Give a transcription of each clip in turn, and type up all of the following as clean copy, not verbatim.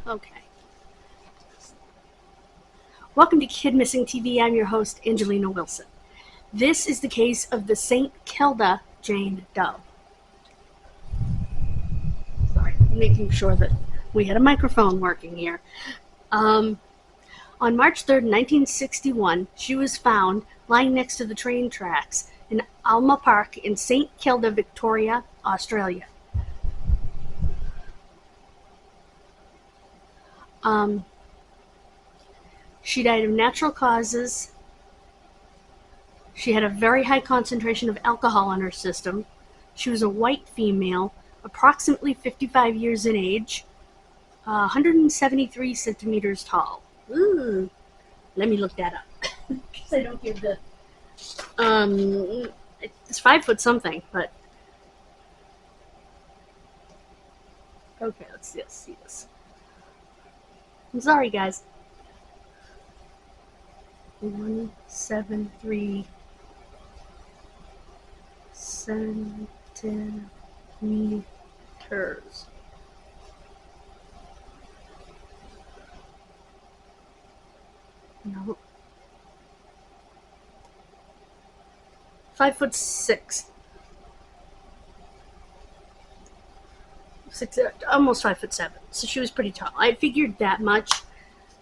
Okay. Welcome to Kidmissing TV. I'm your host, Angelina Wilson. This is the case of the St. Kilda Jane Doe. Sorry, making sure that we had a microphone working here. On March 3rd, 1961, she was found lying next to the train tracks in Alma Park in St. Kilda, Victoria, Australia. She died of natural causes. She had a very high concentration of alcohol in her system. She was a white female, approximately 55 years in age, 173 centimeters tall. Ooh, let me look that up. Because I don't give the... it's 5 foot something, but... Okay, let's see this. I'm sorry, guys. 173 centimeters. No. 5'6". Almost 5'7". So she was pretty tall. I figured that much.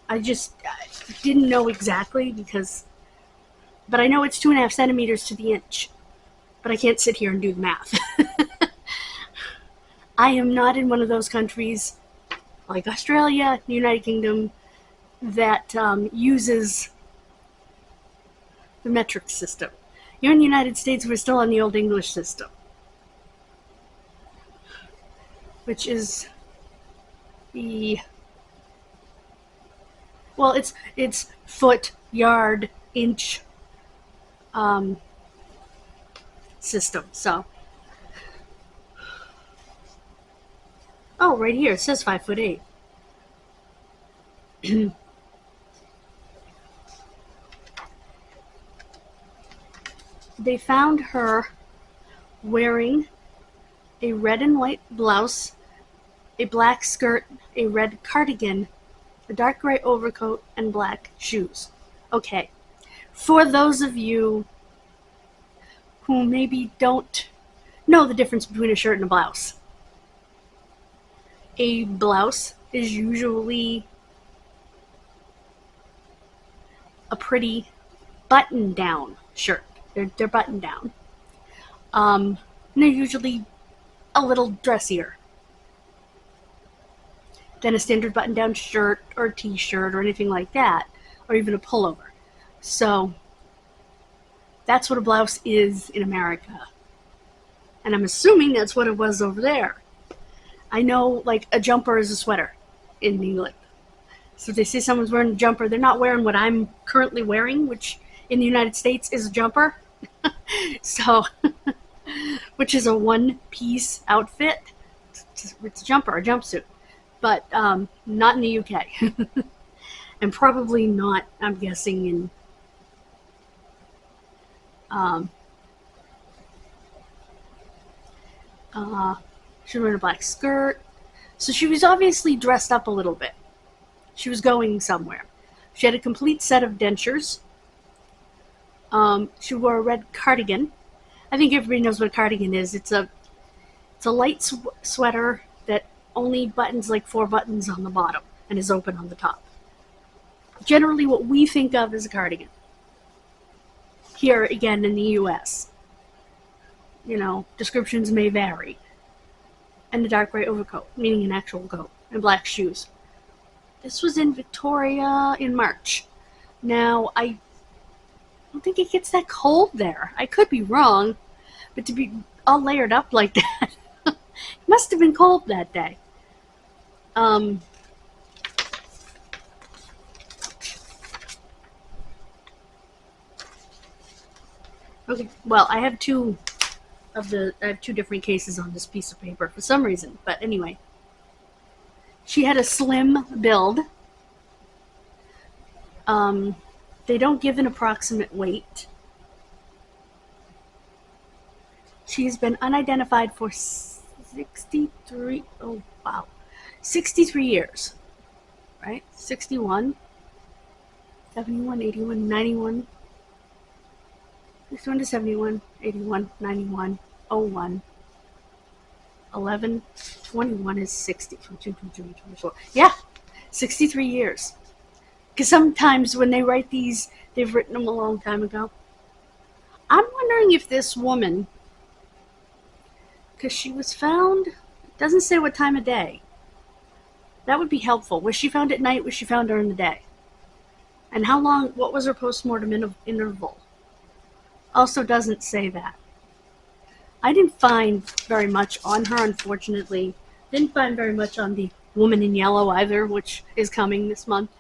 I didn't know exactly but I know it's 2.5 centimeters to the inch. But I can't sit here and do the math. I am not in one of those countries like Australia, the United Kingdom, that uses the metric system. Here in the United States, we're still on the Old English system, which is it's foot, yard, inch system. So, right here it says 5'8". They found her wearing a red and white blouse, a black skirt, a red cardigan, a dark gray overcoat, and black shoes. Okay, for those of you who maybe don't know the difference between a shirt and a blouse, a blouse is usually a pretty button-down shirt. They're buttoned down. And they're usually a little dressier than a standard button-down shirt or t-shirt or anything like that, or even a pullover. So that's what a blouse is in America. And I'm assuming that's what it was over there. I know, like, a jumper is a sweater in England. So if they say someone's wearing a jumper, they're not wearing what I'm currently wearing, which in the United States is a jumper. So, which is a one-piece outfit. It's a jumper, a jumpsuit. But not in the UK. And probably not, I'm guessing, in she was wearing a black skirt. So she was obviously dressed up a little bit. She was going somewhere. She had a complete set of dentures. She wore a red cardigan. I think everybody knows what a cardigan is. It's a light sweater that only buttons like 4 buttons on the bottom and is open on the top. Generally what we think of as a cardigan. Here, again, in the US. Descriptions may vary. And a dark gray overcoat, meaning an actual coat, and black shoes. This was in Victoria in March. Now, I don't think it gets that cold there. I could be wrong, but to be all layered up like that, it must have been cold that day. Okay, well, I have two different cases on this piece of paper for some reason, but anyway. She had a slim build. They don't give an approximate weight. She's been unidentified for 63 years. right? 61, 71, 81, 91, 61 to 71, 81, 91, 01, 11, 21 is 60. 22, 23, 24. Yeah, 63 years. Because sometimes when they write these, they've written them a long time ago. I'm wondering if this woman, because she was found, it doesn't say what time of day. That would be helpful. Was she found at night? Was she found during the day? And how long, what was her postmortem interval? Also doesn't say that. I didn't find very much on her, unfortunately. Didn't find very much on the Woman in Yellow either, which is coming this month.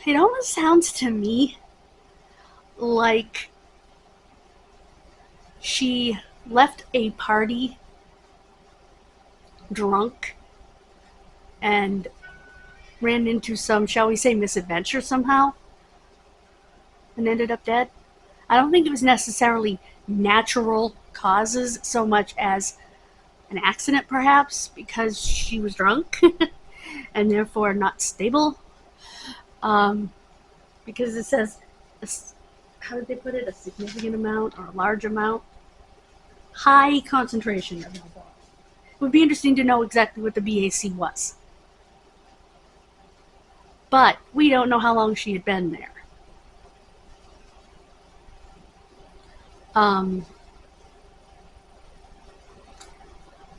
It almost sounds to me like she left a party drunk and ran into some, shall we say, misadventure somehow and ended up dead. I don't think it was necessarily natural causes so much as an accident, perhaps, because she was drunk and therefore not stable. Because it says, how did they put it? A significant amount or a large amount? High concentration of alcohol. It would be interesting to know exactly what the BAC was. But we don't know how long she had been there.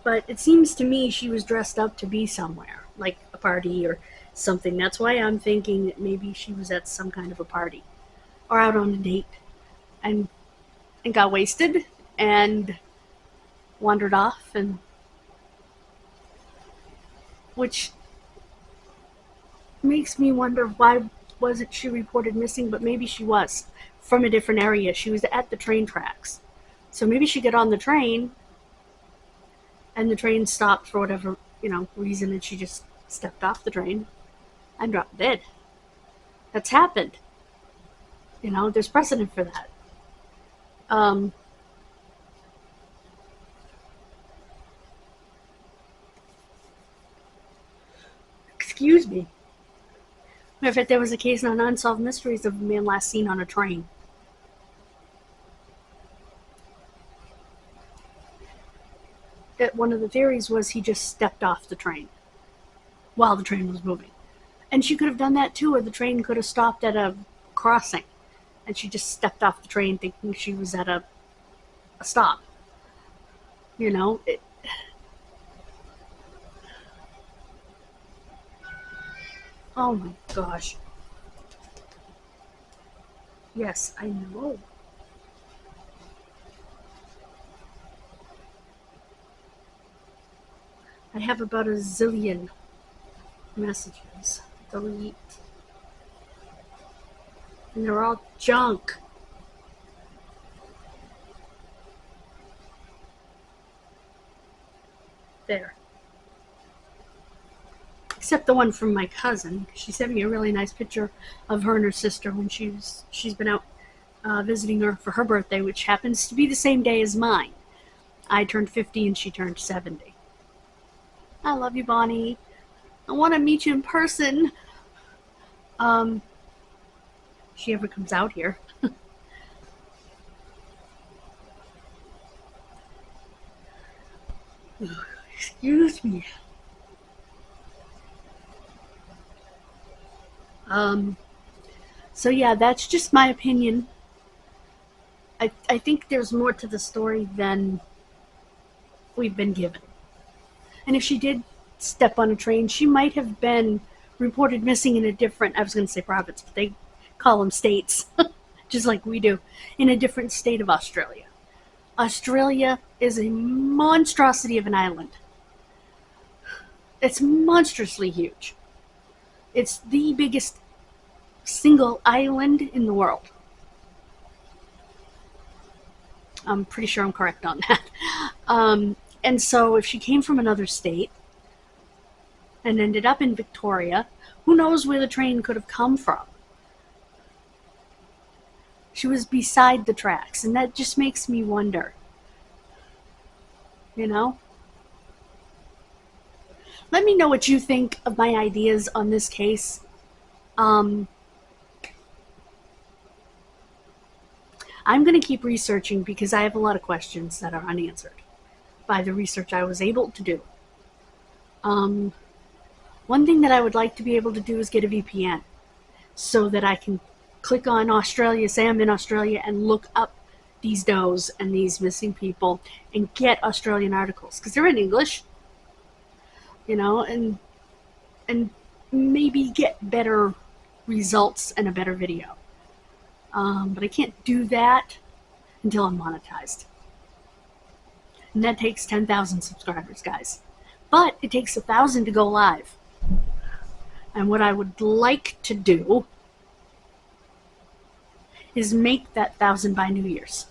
But it seems to me she was dressed up to be somewhere, like a party or something. That's why I'm thinking that maybe she was at some kind of a party or out on a date and got wasted and wandered off, and which makes me wonder why wasn't she reported missing. But maybe she was from a different area. She was at the train tracks, so maybe she got on the train and the train stopped for whatever reason, and she just stepped off the train and dropped dead. That's happened. There's precedent for that. Excuse me. Matter of fact, there was a case on Unsolved Mysteries of a man last seen on a train. One of the theories was he just stepped off the train while the train was moving. And she could have done that too, or the train could have stopped at a crossing and she just stepped off the train thinking she was at a stop. Oh my gosh. Yes, I know. I have about a zillion messages. Delete. And they're all junk. There. Except the one from my cousin. She sent me a really nice picture of her and her sister when she's been out visiting her for her birthday, which happens to be the same day as mine. I turned 50 and she turned 70. I love you, Bonnie. I want to meet you in person. She ever comes out here. Excuse me. So yeah, that's just my opinion. I think there's more to the story than we've been given. And if she did step on a train, she might have been reported missing in a different, I was going to say province, but they call them states, just like we do, in a different state of Australia. Australia is a monstrosity of an island. It's monstrously huge. It's the biggest single island in the world. I'm pretty sure I'm correct on that. And so if she came from another state and ended up in Victoria, who knows where the train could have come from? She was beside the tracks, and that just makes me wonder. Let me know what you think of my ideas on this case. I'm going to keep researching because I have a lot of questions that are unanswered by the research I was able to do. One thing that I would like to be able to do is get a VPN so that I can click on Australia, say I'm in Australia, and look up these does and these missing people and get Australian articles because they're in English, and maybe get better results and a better video. But I can't do that until I'm monetized. And that takes 10,000 subscribers, guys. But it takes 1,000 to go live. And what I would like to do is make that 1,000 by New Year's.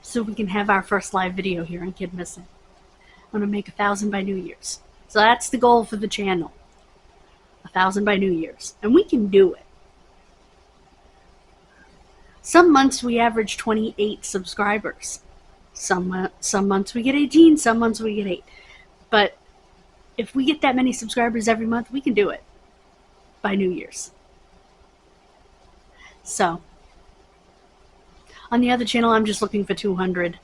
So we can have our first live video here on Kidmissing. I'm going to make 1,000 by New Year's. So that's the goal for the channel. 1,000 by New Year's. And we can do it. Some months we average 28 subscribers. Some months we get 18, some months we get 8. But if we get that many subscribers every month, we can do it by New Year's. So, on the other channel, I'm just looking for 200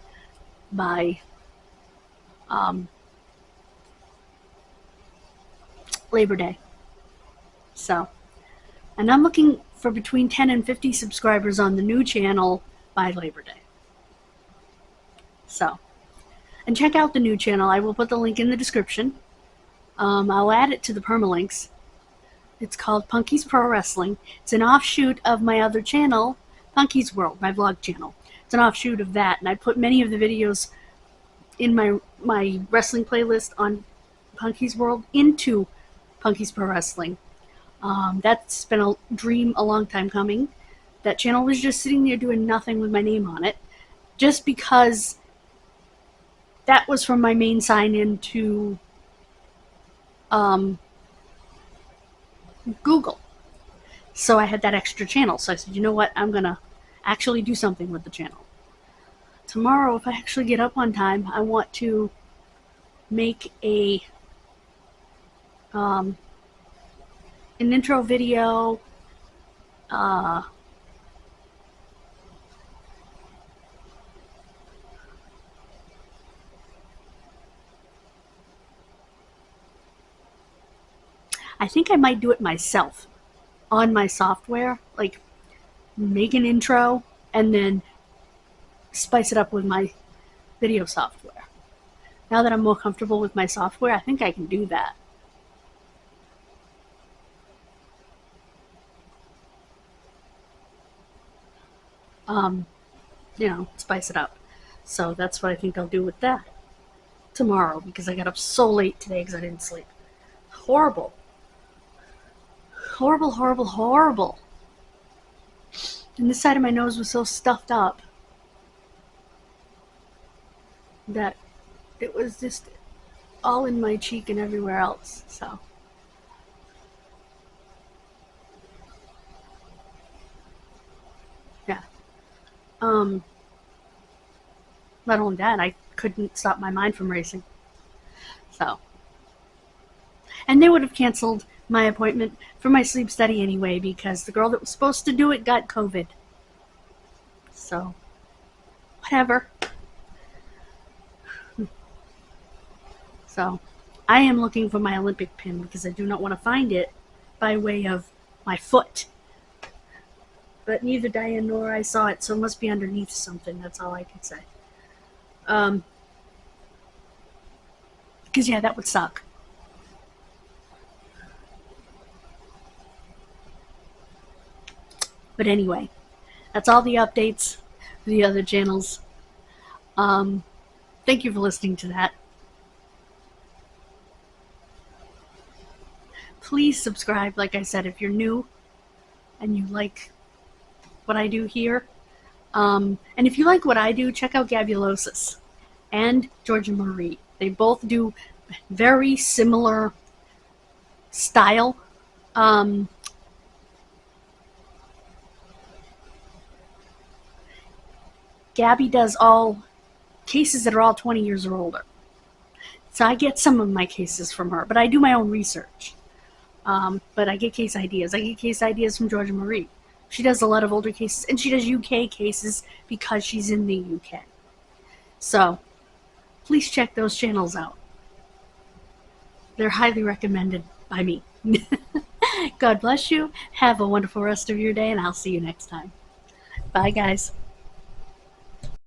by Labor Day. So, and I'm looking for between 10 and 50 subscribers on the new channel by Labor Day. So, and check out the new channel. I will put the link in the description. I'll add it to the permalinks. It's called Punky's Pro Wrestling. It's an offshoot of my other channel, Punky's World, my vlog channel. It's an offshoot of that, and I put many of the videos in my wrestling playlist on Punky's World into Punky's Pro Wrestling. That's been a dream a long time coming. That channel was just sitting there doing nothing with my name on it, just because that was from my main sign-in to Google. So I had that extra channel. So I said, you know what? I'm going to actually do something with the channel. Tomorrow, if I actually get up on time, I want to make an intro video. I think I might do it myself on my software, like make an intro and then spice it up with my video software. Now that I'm more comfortable with my software, I think I can do that. Spice it up. So that's what I think I'll do with that tomorrow, because I got up so late today because I didn't sleep. Horrible. Horrible, horrible, horrible. And this side of my nose was so stuffed up that it was just all in my cheek and everywhere else. So yeah. Not only that, I couldn't stop my mind from racing. So, and they would have canceled my appointment for my sleep study anyway, because the girl that was supposed to do it got COVID. So, whatever. So, I am looking for my Olympic pin because I do not want to find it by way of my foot. But neither Diane nor I saw it, so it must be underneath something. That's all I can say. Because yeah, that would suck. But anyway, that's all the updates for the other channels. Thank you for listening to that. Please subscribe, like I said, if you're new and you like what I do here. And if you like what I do, check out Gabulosis and Georgia Marie. They both do very similar style. Gabby does all cases that are all 20 years or older. So I get some of my cases from her, but I do my own research. But I get case ideas. I get case ideas from Georgia Marie. She does a lot of older cases, and she does UK cases because she's in the UK. So please check those channels out. They're highly recommended by me. God bless you. Have a wonderful rest of your day, and I'll see you next time. Bye, guys.